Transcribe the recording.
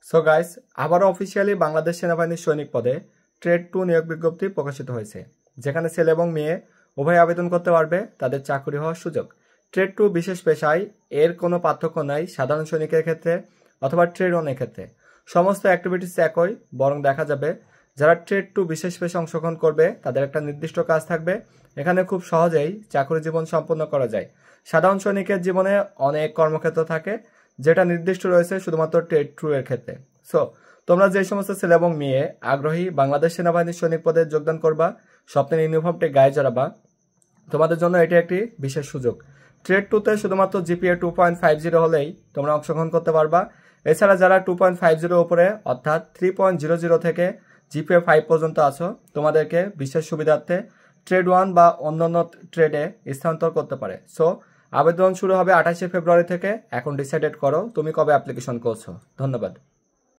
So guys, আবারও officially Bangladesh সেনাবাহিনীর সৈনিক পদে ট্রেড 2 নিয়োগ বিজ্ঞপ্তি প্রকাশিত হয়েছে, যেখানে ছেলে এবং মেয়ে উভয় আবেদন করতে পারবে তাদের চাকরি হওয়ার সুযোগ। ট্রেড 2 বিশেষ পেশায় এর কোনো পার্থক্য নাই সাধারণ সৈনিকের ক্ষেত্রে অথবা ট্রেড 1 এর ক্ষেত্রে। সমস্ত অ্যাক্টিভিটিস একই, বরং দেখা যাবে যারা ট্রেড 2 বিশেষ পেশায় অংশগ্রহণ করবে তাদের একটা নির্দিষ্ট কাজ থাকবে। এখানে খুব সহজেই চাকরি জীবন সম্পন্ন করা যায়। সাধারণ সৈনিকের জীবনে অনেক কর্মক্ষেত্র থাকে, যেটা নির্দিষ্ট রয়েছে শুধুমাত্র ট্রেড 2 এর ক্ষেত্রে। সো তোমরা যে সমস্ত ছেলে এবং মেয়ে আগ্রহী বাংলাদেশ সেনাবাহিনীর সৈনিক পদে যোগদান করবা, স্বপ্নের ইউনিফর্মটি গায়ে জড়াবা, তোমাদের জন্য এটি একটি বিশেষ সুযোগ। ট্রেড 2তে শুধুমাত্র জিপিএ 2.50 হলেই তোমরা অংশগ্রহণ করতে পারবা। এছাড়া যারা 2.50 উপরে অর্থাৎ 3.00 থেকে জিপিএ 5 পর্যন্ত আছো, তোমাদেরকে বিশেষ সুবিধার্থে ট্রেড 1 বা অন্যান্য ট্রেডে স্থানান্তর করতে পারে। সো আবেদন শুরু হবে 28 ফেব্রুয়ারি থেকে। এখন ডিসাইডেড করো তুমি কবে অ্যাপ্লিকেশন করছো। ধন্যবাদ।